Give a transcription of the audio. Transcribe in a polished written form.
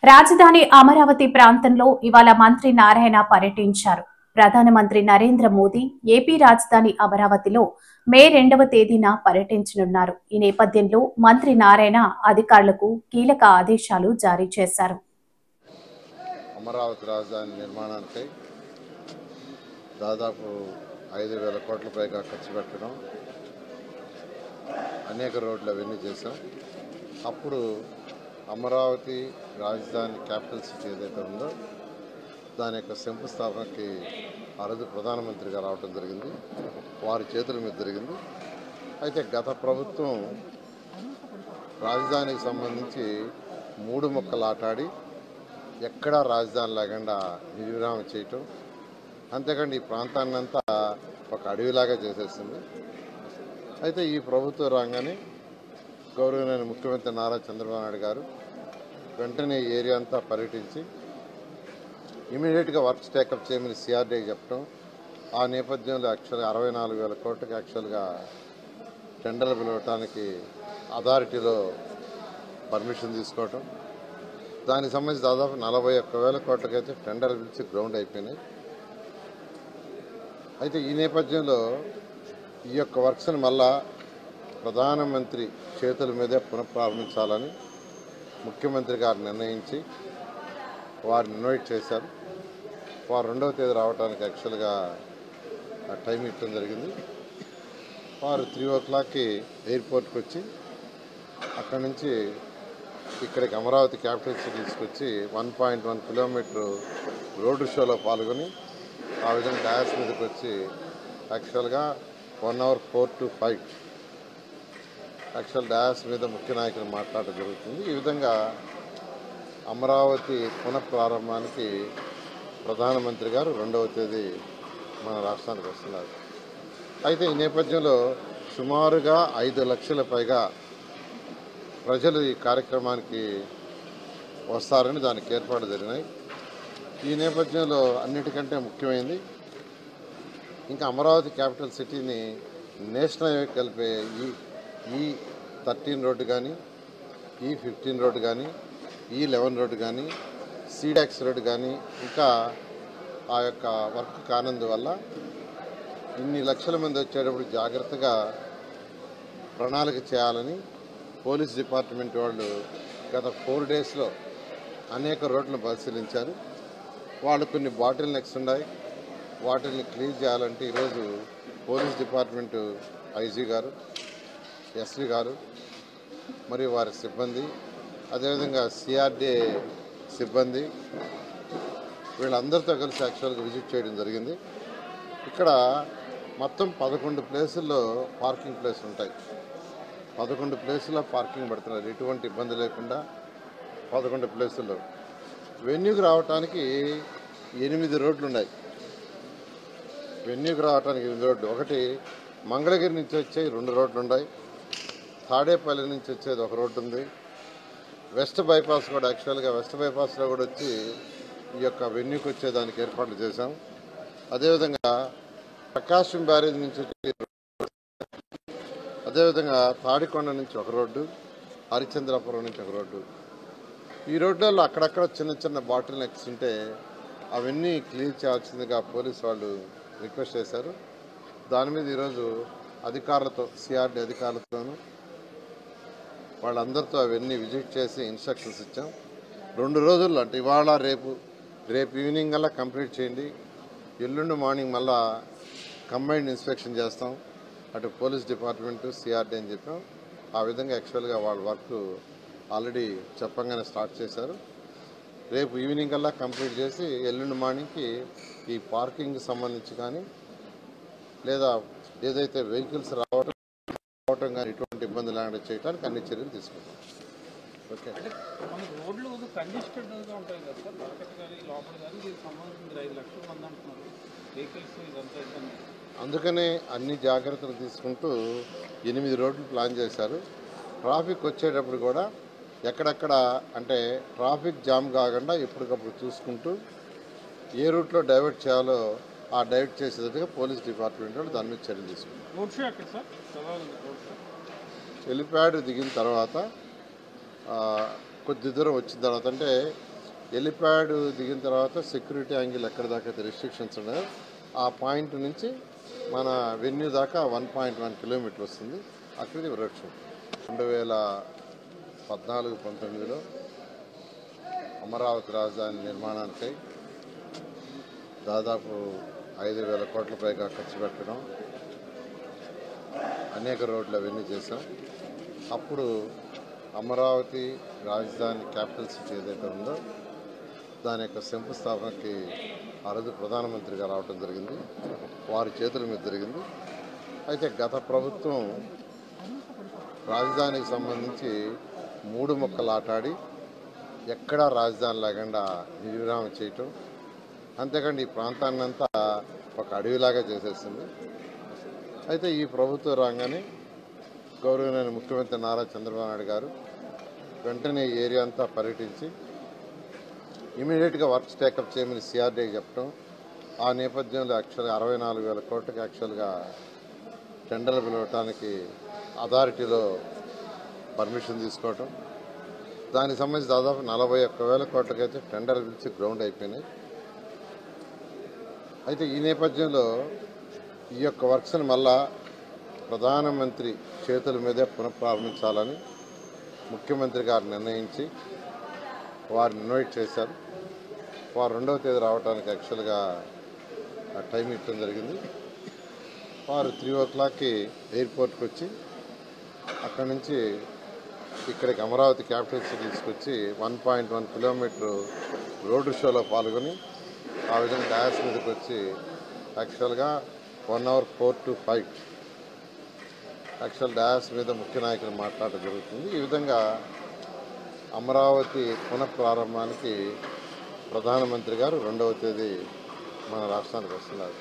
రాజధాని అమరావతి ప్రాంతంలో ఇవాళ మంత్రి నారాయణ పర్యటించారు. ప్రధానమంత్రి నరేంద్ర మోదీ ఏపీ రాజధాని అమరావతిలో మే 2వ తేదీన పర్యటించనున్నారు. ఈ నేపథ్యంలో మంత్రి నారాయణ అధికారులకు కీలక ఆదేశాలు జారీ చేశారు. అమరావతి రాజధాని నిర్మాణానికి దాదాపు 5,000 కోట్ల పైగా ఖర్చు పెట్టడం, అనేక రోడ్లు అవన్నీ చేశాం. అప్పుడు అమరావతి రాజధాని క్యాపిటల్ సిటీ ఏదైతే ఉందో దాని యొక్క శంకుస్థాపనకి ఆ రోజు ప్రధానమంత్రిగా రావడం జరిగింది. వారి చేతుల మీద జరిగింది. అయితే గత ప్రభుత్వం రాజధానికి సంబంధించి 3 ముక్కలు ఆటాడి ఎక్కడా రాజధాని లేకుండా నిర్విరామం చేయటం, అంతేకాండి ఈ ప్రాంతాన్ని అంతా ఒక అడవిలాగా చేసేస్తుంది. అయితే ఈ ప్రభుత్వం రాగానే గౌరవనీయ ముఖ్యమంత్రి నారా చంద్రబాబు నాయుడు గారు వెంటనే ఏరియా అంతా పర్యటించి ఇమీడియట్గా వర్క్స్ టేకప్ చేయమని సిఆర్డీకి చెప్పడం, ఆ నేపథ్యంలో యాక్చువల్గా 64,000 కోట్లకి యాక్చువల్గా టెండర్లు పిలవటానికి అథారిటీలో పర్మిషన్ తీసుకోవటం, దానికి సంబంధించి దాదాపు 41,000 కోట్లకైతే టెండర్లు పిలిచి గ్రౌండ్ అయిపోయినాయి. అయితే ఈ నేపథ్యంలో ఈ యొక్క వర్క్స్ని మళ్ళా ప్రధానమంత్రి చేతుల మీదే పునఃప్రారంభించాలని ముఖ్యమంత్రి గారు నిర్ణయించి వారిని ఇన్వైట్ చేశారు. వారు 2వ తేదీ రావడానికి యాక్చువల్గా టైం ఇవ్వడం జరిగింది. వారు 3 o'clockకి ఎయిర్పోర్ట్కి వచ్చి అక్కడి నుంచి ఇక్కడికి అమరావతి క్యాపిటల్ సిటీ తీసుకొచ్చి 1.1 కిలోమీటర్ రోడ్డు షోలో పాల్గొని ఆ విధంగా డాయస్ మీదకి వచ్చి యాక్చువల్గా 1 hour 4 to 5 యాక్చువల్ డాయస్ మీద ముఖ్య నాయకులు మాట్లాడడం జరుగుతుంది. ఈ విధంగా అమరావతి పునఃప్రారంభానికి ప్రధానమంత్రి గారు 2వ తేదీ మన రాష్ట్రానికి వస్తున్నారు. అయితే ఈ నేపథ్యంలో సుమారుగా 5 లక్షల పైగా ప్రజలు ఈ కార్యక్రమానికి వస్తారని దానికి ఏర్పాటు జరిగినాయి. ఈ నేపథ్యంలో అన్నిటికంటే ముఖ్యమైనది ఇంకా అమరావతి క్యాపిటల్ సిటీని నేషనల్ హైవే కలిపే ఈ 13 రోడ్డు కానీ, ఈ 15 రోడ్డు కానీ, ఈ 11 రోడ్డు కానీ, సీడాక్స్ రోడ్డు కానీ ఇంకా ఆ యొక్క వర్క్ కానందువల్ల ఇన్ని లక్షల మంది వచ్చేటప్పుడు జాగ్రత్తగా ప్రణాళిక చేయాలని పోలీస్ డిపార్ట్మెంట్ వాళ్ళు గత 4 daysలో అనేక రోడ్లను పరిశీలించారు. వాళ్ళు కొన్ని బాటిల్ నెక్స్ ఉన్నాయి, వాటిని క్లియర్ చేయాలంటే ఈరోజు పోలీస్ డిపార్ట్మెంటు ఐజీ గారు, ఎస్పీ గారు మరియు వారి సిబ్బంది, అదేవిధంగా సిఆర్డీఏ సిబ్బంది వీళ్ళందరితో కలిసి యాక్చువల్గా విజిట్ చేయడం జరిగింది. ఇక్కడ మొత్తం 11 ప్లేసుల్లో పార్కింగ్ ప్లేస్ ఉంటాయి. 11 ప్లేసుల్లో పార్కింగ్ పెడుతున్నారు, ఎటువంటి ఇబ్బంది లేకుండా 11 ప్లేసుల్లో. వెన్యూకి రావడానికి 8 రోడ్లు ఉన్నాయి. వెన్యూకి రావడానికి 8 రోడ్లు. ఒకటి మంగళగిరి నుంచి వచ్చే 2 రోడ్లు ఉన్నాయి, తాడేపల్లి నుంచి వచ్చేది 1 రోడ్డు ఉంది, వెస్ట్ బైపాస్ కూడా యాక్చువల్గా వెస్ట్ బైపాస్లో కూడా వచ్చి ఈ యొక్క వెన్యూకి వచ్చేదానికి ఏర్పాట్లు చేశాం. అదేవిధంగా ప్రకాశం బ్యారేజ్ నుంచి వచ్చి, అదేవిధంగా తాడికొండ నుంచి 1 రోడ్డు, హరిచంద్రాపురం నుంచి 1 రోడ్డు. ఈ రోడ్లలో అక్కడక్కడ చిన్న చిన్న బాటిల్ నెక్స్ ఉంటే అవన్నీ క్లియర్ చేయాల్సిందిగా పోలీసు వాళ్ళు రిక్వెస్ట్ చేశారు. దాని మీద ఈరోజు అధికారులతో, సిఆర్డీ అధికారులతోనూ వాళ్ళందరితో అవన్నీ విజిట్ చేసి ఇన్స్ట్రక్షన్స్ ఇచ్చాం. 2 రోజుల్లో అంటే ఇవాళ రేపు ఈవినింగ్ అలా కంప్లీట్ చేయండి, ఎల్లుండి మార్నింగ్ మళ్ళా కంబైన్డ్ ఇన్స్పెక్షన్ చేస్తాం అటు పోలీస్ డిపార్ట్మెంటు సిఆర్డీ అని చెప్పాం. ఆ విధంగా యాక్చువల్గా వాళ్ళ వర్క్ ఆల్రెడీ చెప్పంగానే స్టార్ట్ చేశారు. రేపు ఈవినింగ్ అలా కంప్లీట్ చేసి ఎల్లుండి మార్నింగ్కి ఈ పార్కింగ్కి సంబంధించి కానీ లేదా ఏదైతే వెహికల్స్ రావటం కానీ ఇటువంటి ఇబ్బంది లేకుండా చేయడానికి అన్ని చర్యలు తీసుకుంటాం. ఓకే, అందుకనే అన్ని జాగ్రత్తలు తీసుకుంటూ 8 రోడ్లు ప్లాన్ చేశారు. ట్రాఫిక్ వచ్చేటప్పుడు కూడా ఎక్కడెక్కడ అంటే ట్రాఫిక్ జామ్ కాకుండా ఎప్పటికప్పుడు చూసుకుంటూ ఏ రూట్లో డైవర్ట్ చేయాలో ఆ డైవర్ట్ చేసేటట్టుగా పోలీస్ డిపార్ట్మెంట్ వాళ్ళు దాని మీద చర్యలు తీసుకుంటారు. హెలిప్యాడ్ దిగిన తర్వాత కొద్ది దూరం వచ్చిన తర్వాత అంటే హెలిప్యాడ్ దిగిన తర్వాత సెక్యూరిటీ యాంగిల్ ఎక్కడి దాకా అయితే రిస్ట్రిక్షన్స్ ఉన్నాయో ఆ పాయింట్ నుంచి మన వెన్యూ దాకా 1.1 కిలోమీటర్ వస్తుంది. అక్కడిది రోడ్ షో 2014-19లో అమరావతి రాజధాని నిర్మాణానికై దాదాపు 5,000 కోట్ల పైగా ఖర్చు పెట్టడం, అనేక రోడ్లు అవన్నీ చేశాం. అప్పుడు అమరావతి రాజధాని క్యాపిటల్ సిటీ ఏదైతే ఉందో దాని యొక్క శంకుస్థాపనకి ఆ రోజు ప్రధానమంత్రి గారు రావడం జరిగింది. వారి చేతుల మీద జరిగింది. అయితే గత ప్రభుత్వం రాజధానికి సంబంధించి 3 ముక్కలు ఆటాడి ఎక్కడా రాజధాని లేకుండా నిర్విరామం చేయటం, అంతేకాండి ఈ ప్రాంతాన్నంతా ఒక అడవిలాగా చేసేసింది. అయితే ఈ ప్రభుత్వం రాగానే గౌరవనీయ ముఖ్యమంత్రి నారా చంద్రబాబు నాయుడు గారు వెంటనే ఈ ఏరియా అంతా పర్యటించి ఇమీడియట్గా వర్క్స్ టేకప్ చేయమని సిఆర్డీకి చెప్పడం, ఆ నేపథ్యంలో యాక్చువల్గా 64,000 కోట్లకి యాక్చువల్గా టెండర్లు పిలవటానికి అథారిటీలో పర్మిషన్ తీసుకోవటం, దానికి సంబంధించి దాదాపు 41,000 కోట్లకైతే టెండర్లు పిలిచి గ్రౌండ్ అయిపోయినాయి. అయితే ఈ నేపథ్యంలో ఈ యొక్క వర్క్స్ని మళ్ళా ప్రధానమంత్రి చేతుల మీదే పునఃప్రారంభించాలని ముఖ్యమంత్రి గారు నిర్ణయించి వారిని ఇన్వైట్ చేశారు. వారు 2వ తేదీ రావడానికి యాక్చువల్గా టైం ఇవ్వడం జరిగింది. వారు 3 o'clockకి ఎయిర్పోర్ట్కి వచ్చి అక్కడి నుంచి ఇక్కడికి అమరావతి క్యాపిటల్ సిటీ తీసుకొచ్చి 1.1 కిలోమీటర్ రోడ్డు షోలో పాల్గొని ఆ విధంగా డాష్ మీదకి వచ్చి యాక్చువల్గా 1 hour 4 to 5 యాక్చువల్ డాష్ మీద ముఖ్య నాయకులు మాట్లాడటం జరుగుతుంది. ఈ విధంగా అమరావతి పునఃప్రారంభానికి ప్రధానమంత్రి గారు 2వ తేదీ మన రాష్ట్రానికి వస్తున్నారు.